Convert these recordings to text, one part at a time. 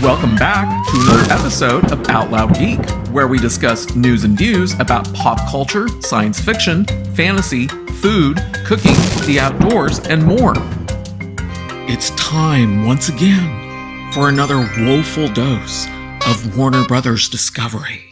Welcome back to another episode of Out Loud Geek, where we discuss news and views about pop culture, science fiction, fantasy, food, cooking, the outdoors, and more. It's time once again for another woeful dose of Warner Brothers Discovery.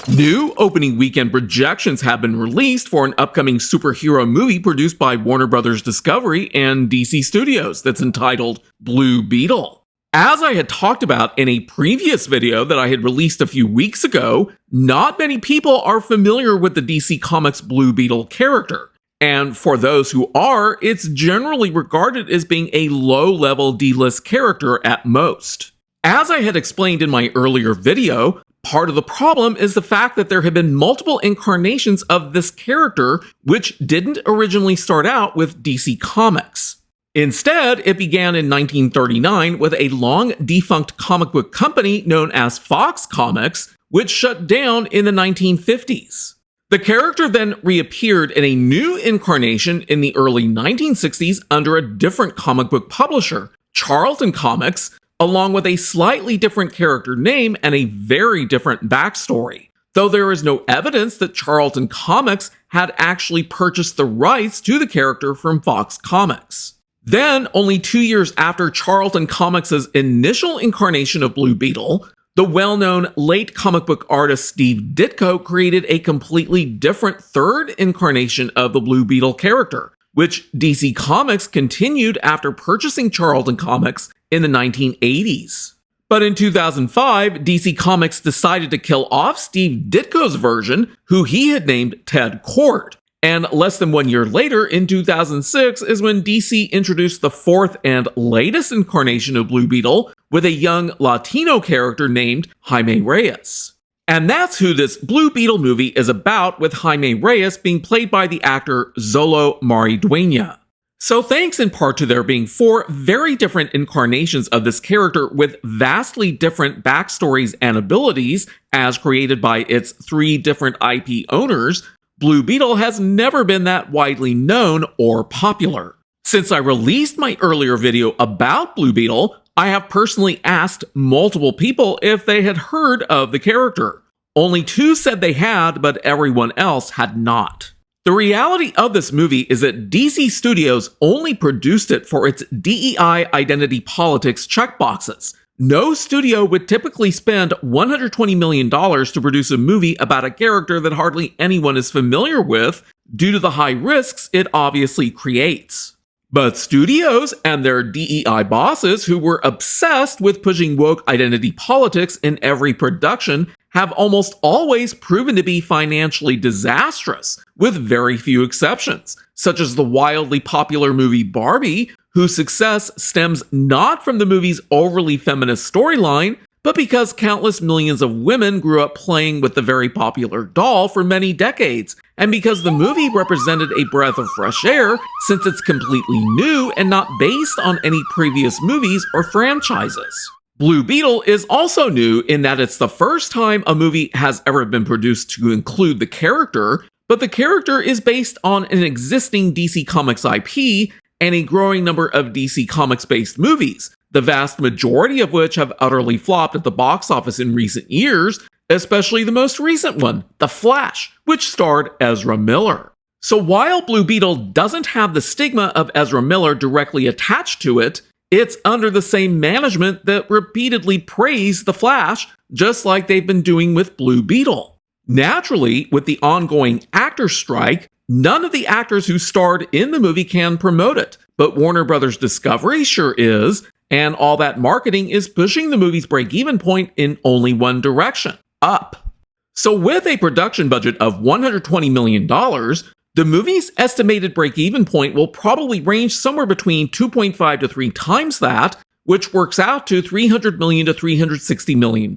New opening weekend projections have been released for an upcoming superhero movie produced by Warner Brothers Discovery and DC Studios that's entitled Blue Beetle. As I had talked about in a previous video that I had released a few weeks ago, not many people are familiar with the DC Comics Blue Beetle character. And for those who are, it's generally regarded as being a low-level D-list character at most. As I had explained in my earlier video, part of the problem is the fact that there have been multiple incarnations of this character, which didn't originally start out with DC Comics. Instead, it began in 1939 with a long-defunct comic book company known as Fox Comics, which shut down in the 1950s. The character then reappeared in a new incarnation in the early 1960s under a different comic book publisher, Charlton Comics, along with a slightly different character name and a very different backstory, though there is no evidence that Charlton Comics had actually purchased the rights to the character from Fox Comics. Then, only 2 years after Charlton Comics' initial incarnation of Blue Beetle, the well-known late comic book artist Steve Ditko created a completely different third incarnation of the Blue Beetle character, which DC Comics continued after purchasing Charlton Comics in the 1980s. But in 2005, DC Comics decided to kill off Steve Ditko's version, who he had named Ted Kord. And less than 1 year later, in 2006, is when DC introduced the fourth and latest incarnation of Blue Beetle with a young Latino character named Jaime Reyes. And that's who this Blue Beetle movie is about, with Jaime Reyes being played by the actor Xolo Maridueña. So thanks in part to there being 4 very different incarnations of this character with vastly different backstories and abilities, as created by its 3 different IP owners, Blue Beetle has never been that widely known or popular. Since I released my earlier video about Blue Beetle, I have personally asked multiple people if they had heard of the character. Only 2 said they had, but everyone else had not. The reality of this movie is that DC Studios only produced it for its DEI identity politics checkboxes. No studio would typically spend $120 million to produce a movie about a character that hardly anyone is familiar with due to the high risks it obviously creates. But studios and their DEI bosses, who were obsessed with pushing woke identity politics in every production, have almost always proven to be financially disastrous, with very few exceptions, such as the wildly popular movie Barbie, whose success stems not from the movie's overly feminist storyline, but because countless millions of women grew up playing with the very popular doll for many decades, and because the movie represented a breath of fresh air since it's completely new and not based on any previous movies or franchises. Blue Beetle is also new in that it's the first time a movie has ever been produced to include the character, but the character is based on an existing DC Comics IP and a growing number of DC Comics-based movies, the vast majority of which have utterly flopped at the box office in recent years, especially the most recent one, The Flash, which starred Ezra Miller. So while Blue Beetle doesn't have the stigma of Ezra Miller directly attached to it, it's under the same management that repeatedly praised The Flash, just like they've been doing with Blue Beetle. Naturally, with the ongoing actor strike, none of the actors who starred in the movie can promote it, but Warner Brothers Discovery sure is, and all that marketing is pushing the movie's break-even point in only one direction, up. So with a production budget of $120 million, the movie's estimated break-even point will probably range somewhere between 2.5 to 3 times that, which works out to $300 million to $360 million.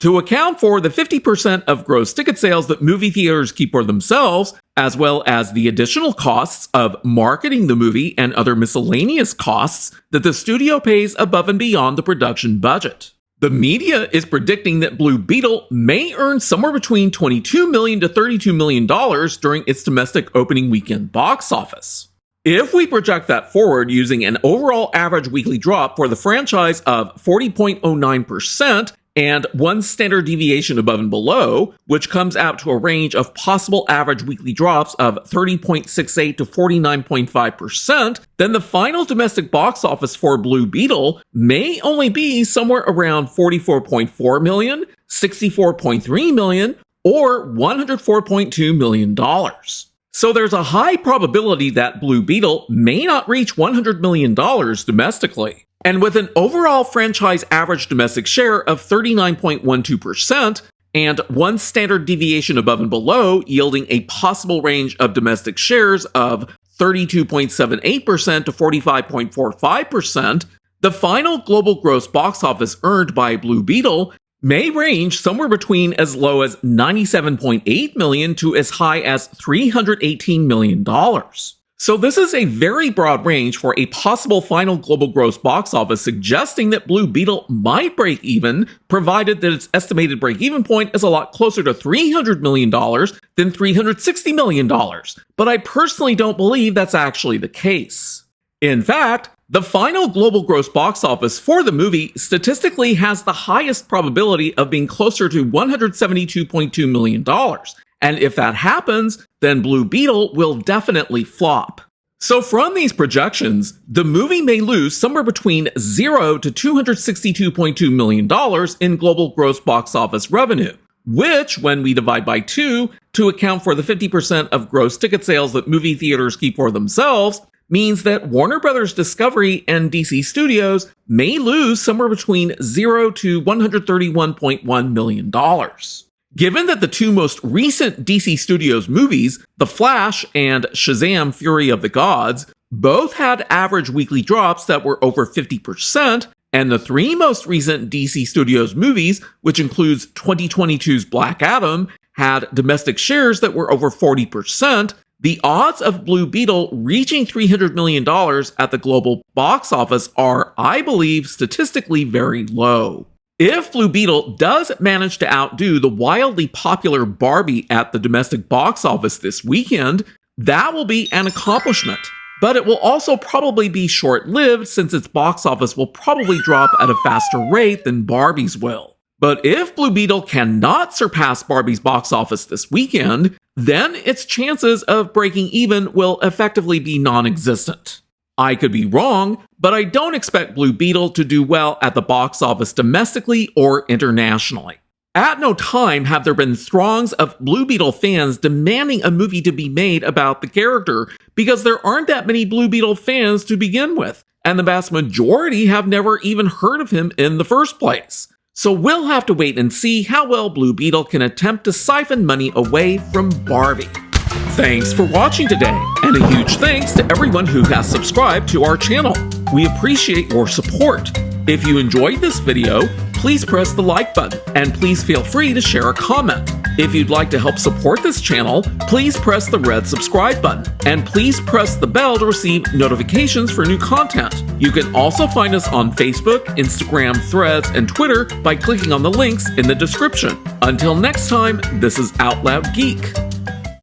To account for the 50% of gross ticket sales that movie theaters keep for themselves, as well as the additional costs of marketing the movie and other miscellaneous costs that the studio pays above and beyond the production budget. The media is predicting that Blue Beetle may earn somewhere between $22 million to $32 million during its domestic opening weekend box office. If we project that forward using an overall average weekly drop for the franchise of 40.09%, and one standard deviation above and below, which comes out to a range of possible average weekly drops of 30.68 to 49.5%, then the final domestic box office for Blue Beetle may only be somewhere around 44.4 million, 64.3 million, or $104.2 million. So there's a high probability that Blue Beetle may not reach $100 million domestically. And with an overall franchise average domestic share of 39.12% and one standard deviation above and below yielding a possible range of domestic shares of 32.78% to 45.45%, the final global gross box office earned by Blue Beetle may range somewhere between as low as $97.8 million to as high as $318 million. So this is a very broad range for a possible final global gross box office, suggesting that Blue Beetle might break even, provided that its estimated break-even point is a lot closer to $300 million than $360 million. But I personally don't believe that's actually the case. In fact, the final global gross box office for the movie statistically has the highest probability of being closer to $172.2 million. And if that happens, then Blue Beetle will definitely flop. So from these projections, the movie may lose somewhere between $0 to $262.2 million in global gross box office revenue, which, when we divide by 2 to account for the 50% of gross ticket sales that movie theaters keep for themselves, means that Warner Bros. Discovery and DC Studios may lose somewhere between $0 to $131.1 million. Given that the two most recent DC Studios movies, The Flash and Shazam! Fury of the Gods, both had average weekly drops that were over 50%, and the three most recent DC Studios movies, which includes 2022's Black Adam, had domestic shares that were over 40%, the odds of Blue Beetle reaching $300 million at the global box office are, I believe, statistically very low. If Blue Beetle does manage to outdo the wildly popular Barbie at the domestic box office this weekend, that will be an accomplishment. But it will also probably be short-lived, since its box office will probably drop at a faster rate than Barbie's will. But if Blue Beetle cannot surpass Barbie's box office this weekend, then its chances of breaking even will effectively be non-existent. I could be wrong, but I don't expect Blue Beetle to do well at the box office domestically or internationally. At no time have there been throngs of Blue Beetle fans demanding a movie to be made about the character, because there aren't that many Blue Beetle fans to begin with, and the vast majority have never even heard of him in the first place. So we'll have to wait and see how well Blue Beetle can attempt to siphon money away from Barbie. Thanks for watching today, and a huge thanks to everyone who has subscribed to our channel. We appreciate your support. If you enjoyed this video, please press the like button, and please feel free to share a comment. If you'd like to help support this channel, please press the red subscribe button, and please press the bell to receive notifications for new content. You can also find us on Facebook, Instagram, Threads, and Twitter by clicking on the links in the description. Until next time, this is Out Loud Geek.